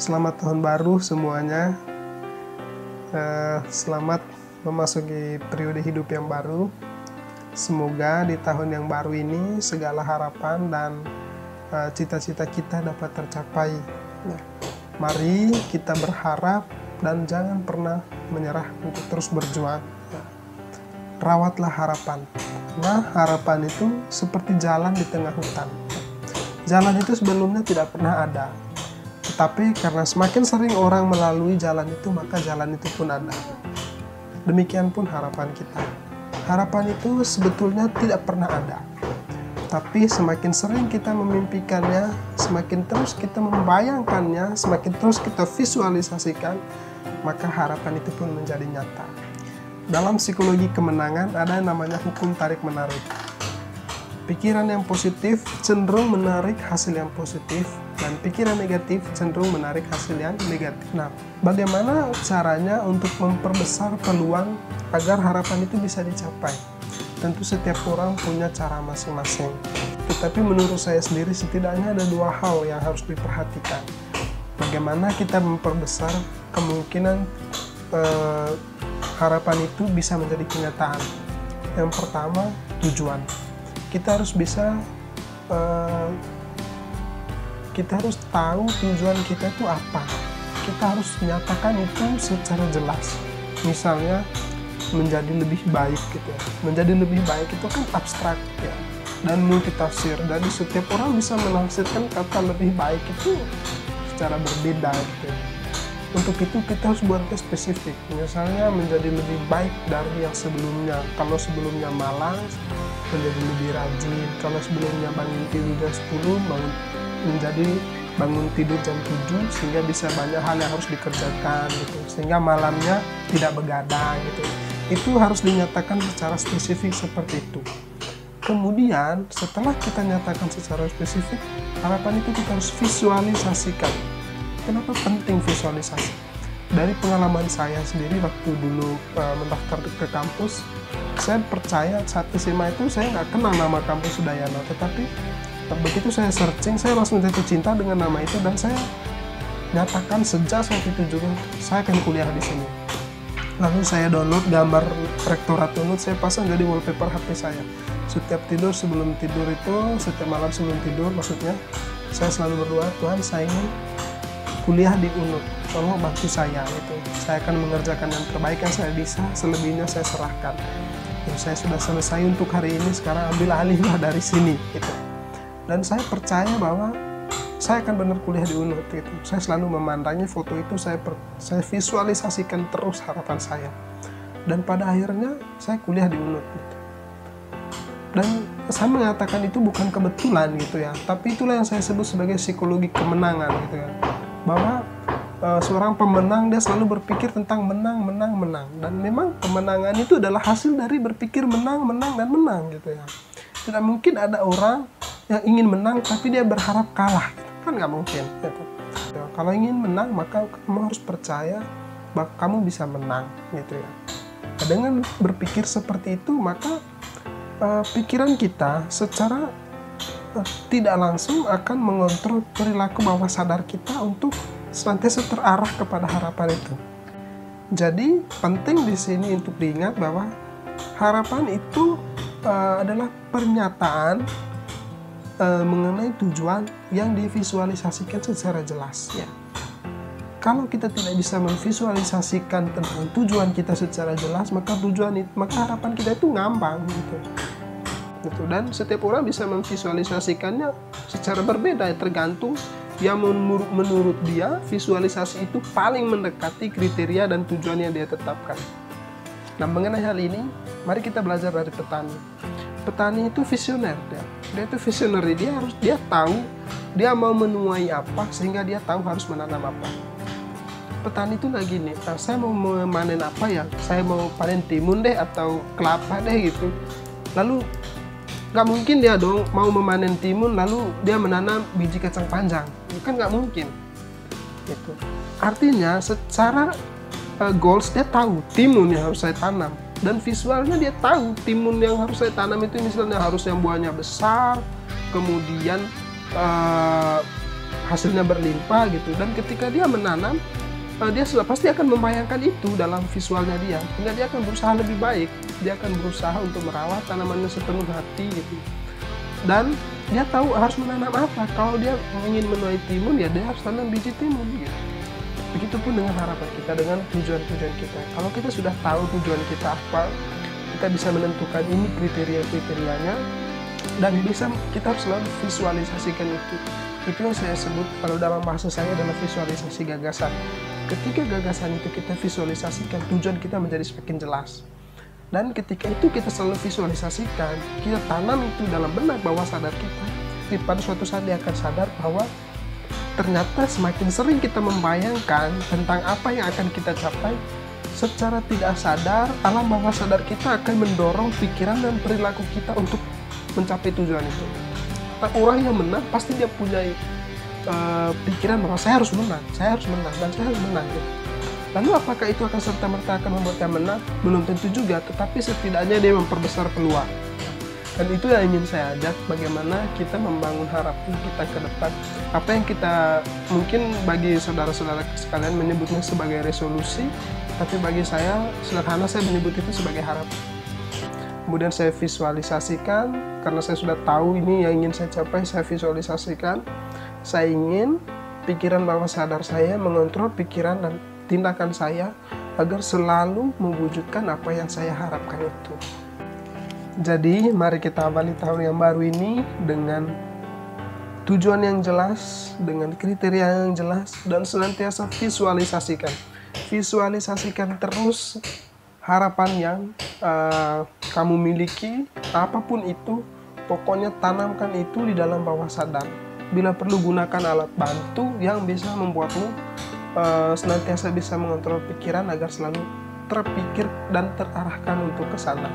Selamat tahun baru semuanya. Selamat memasuki periode hidup yang baru. Semoga di tahun yang baru ini segala harapan dan cita-cita kita dapat tercapai. Mari kita berharap dan jangan pernah menyerah untuk terus berjuang. Rawatlah harapan. Nah, harapan itu seperti jalan di tengah hutan. Jalan itu sebelumnya tidak pernah ada. Tetapi karena semakin sering orang melalui jalan itu, maka jalan itu pun ada. Demikian pun harapan kita. Harapan itu sebetulnya tidak pernah ada. Tapi semakin sering kita memimpikannya, semakin terus kita membayangkannya, semakin terus kita visualisasikan, maka harapan itu pun menjadi nyata. Dalam psikologi kemenangan ada yang namanya hukum tarik-menarik. Pikiran yang positif cenderung menarik hasil yang positif, dan pikiran negatif cenderung menarik hasil yang negatif. Nah, bagaimana caranya untuk memperbesar peluang agar harapan itu bisa dicapai? Tentu setiap orang punya cara masing-masing. Tetapi menurut saya sendiri setidaknya ada dua hal yang harus diperhatikan. Bagaimana kita memperbesar kemungkinan harapan itu bisa menjadi kenyataan. Yang pertama, tujuan. Kita harus bisa kita harus tahu tujuan kita itu apa. Kita harus menyatakan itu secara jelas. Misalnya menjadi lebih baik gitu ya. Menjadi lebih baik itu kan abstrak ya, dan multitafsir. Jadi setiap orang bisa menafsirkan kata lebih baik itu secara berbeda gitu ya. Untuk itu kita harus buatnya spesifik. Misalnya menjadi lebih baik dari yang sebelumnya. Kalau sebelumnya malas, menjadi lebih rajin. Kalau sebelumnya bangun tidur jam 10, menjadi bangun tidur jam 7, sehingga bisa banyak hal yang harus dikerjakan gitu. Sehingga malamnya tidak begadang gitu. Itu harus dinyatakan secara spesifik seperti itu. Kemudian setelah kita nyatakan secara spesifik, harapan itu kita harus visualisasikan. Kenapa penting visualisasi? Dari pengalaman saya sendiri waktu dulu mendaftar ke kampus, saya percaya saat SMA itu saya nggak kenal nama kampus Udayana, tetapi begitu saya searching, saya langsung jatuh cinta dengan nama itu, dan saya nyatakan sejak saat itu juga saya akan kuliah di sini. Lalu saya download gambar rektorat Unut, saya pasang jadi wallpaper HP saya. Setiap tidur sebelum tidur itu, setiap malam sebelum tidur maksudnya, saya selalu berdoa, Tuhan saya ingin kuliah di Unut, tolong bantu saya gitu. Saya akan mengerjakan yang terbaik yang saya bisa, selebihnya saya serahkan. Saya sudah selesai untuk hari ini, sekarang ambil alihlah dari sini gitu. Dan saya percaya bahwa saya akan benar kuliah di Unut gitu. Saya selalu memandangnya foto itu, saya visualisasikan terus harapan saya. Dan pada akhirnya saya kuliah di Unut gitu. Dan saya mengatakan itu bukan kebetulan gitu ya, tapi itulah yang saya sebut sebagai psikologi kemenangan gitu ya. Bahwa seorang pemenang dia selalu berpikir tentang menang. Dan memang kemenangan itu adalah hasil dari berpikir menang dan menang gitu ya. Tidak mungkin ada orang yang ingin menang tapi dia berharap kalah, kan nggak mungkin gitu. Kalau ingin menang maka kamu harus percaya bahwa kamu bisa menang gitu ya. Dengan berpikir seperti itu maka pikiran kita secara tidak langsung akan mengontrol perilaku bawah sadar kita untuk senantiasa terarah kepada harapan itu. Jadi penting di sini untuk diingat bahwa harapan itu adalah pernyataan mengenai tujuan yang divisualisasikan secara jelas ya. Kalau kita tidak bisa memvisualisasikan tentang tujuan kita secara jelas, maka harapan kita itu ngambang gitu. Dan setiap orang bisa memvisualisasikannya secara berbeda, tergantung yang menurut dia visualisasi itu paling mendekati kriteria dan tujuan yang dia tetapkan. Nah, mengenai hal ini mari kita belajar dari petani. Petani itu visioner, dia itu visioner, dia tahu dia mau menuai apa sehingga dia tahu harus menanam apa. Petani itu lagi nih, saya mau memanen apa ya, saya mau panen timun deh atau kelapa deh gitu. Lalu nggak mungkin dia dong mau memanen timun lalu dia menanam biji kacang panjang, kan nggak mungkin gitu. Artinya secara goals dia tahu timun yang harus saya tanam, dan visualnya dia tahu timun yang harus saya tanam itu misalnya harus yang buahnya besar, kemudian hasilnya berlimpah gitu. Dan ketika dia menanam, dia sudah pasti akan membayangkan itu dalam visualnya dia, sehingga dia akan berusaha lebih baik, dia akan berusaha untuk merawat tanamannya sepenuh hati gitu. Dan dia tahu harus menanam apa. Kalau dia ingin menuai timun, ya dia harus tanam biji timun gitu. Begitupun dengan harapan kita, dengan tujuan-tujuan kita. Kalau kita sudah tahu tujuan kita apa, kita bisa menentukan ini kriteria-kriterianya, dan kita harus selalu visualisasikan itu. Itu yang saya sebut kalau dalam bahasa saya adalah visualisasi gagasan. Ketika gagasan itu kita visualisasikan, tujuan kita menjadi semakin jelas. Dan ketika itu kita selalu visualisasikan, kita tanam itu dalam benak bawah sadar kita, pada suatu saat dia akan sadar bahwa ternyata semakin sering kita membayangkan tentang apa yang akan kita capai, secara tidak sadar alam bawah sadar kita akan mendorong pikiran dan perilaku kita untuk mencapai tujuan itu. Orang yang menang pasti dia punya pikiran bahwa saya harus menang, dan saya harus menang gitu. Lalu apakah itu akan serta-merta akan membuatnya menang? Belum tentu juga, tetapi setidaknya dia memperbesar peluang. Dan itu yang ingin saya ajak, bagaimana kita membangun harapan kita ke depan. Apa yang kita, mungkin bagi saudara-saudara sekalian menyebutnya sebagai resolusi, tapi bagi saya, sederhana saya menyebut itu sebagai harapan. Kemudian saya visualisasikan, karena saya sudah tahu ini yang ingin saya capai, saya visualisasikan. Saya ingin pikiran bawah sadar saya mengontrol pikiran dan tindakan saya agar selalu mewujudkan apa yang saya harapkan itu. Jadi, mari kita awali tahun yang baru ini dengan tujuan yang jelas, dengan kriteria yang jelas, dan senantiasa visualisasikan. Visualisasikan terus harapan yang kamu miliki, apapun itu, pokoknya tanamkan itu di dalam bawah sadar. Bila perlu, gunakan alat bantu yang bisa membuatmu senantiasa bisa mengontrol pikiran agar selalu terpikir dan terarahkan untuk ke sana.